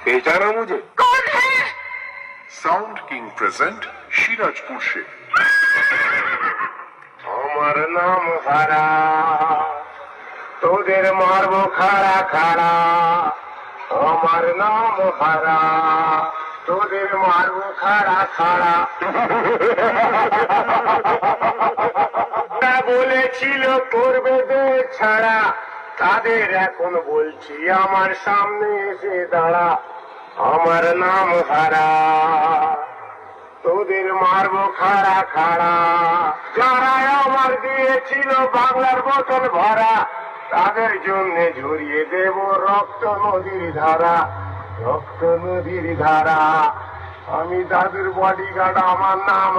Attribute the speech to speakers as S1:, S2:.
S1: पहचाना मुझे?
S2: कौन है?
S3: साउंड किंग प्रेजेंट शिराजपुर से।
S1: আমার নাম হারা, তোদের মারবো খাড়া খাড়া। আমার নাম হারা, তোদের মারবো খাড়া খাড়া। বলেছিল করবে যে ছাড়া, তাদের এখন বলছি আমার সামনে এসে দাঁড়া। আমার নাম হারা, তোদের মারবো খাড়া খাড়া। যারা আমার দিয়েছিল বাংলার বোতল ভরা, তাদের জন্য ঝরিয়ে দেব রক্ত নদীর ধারা, রক্ত নদীর ধারা। আমি দাদুর বডিগার্ড, আমার নাম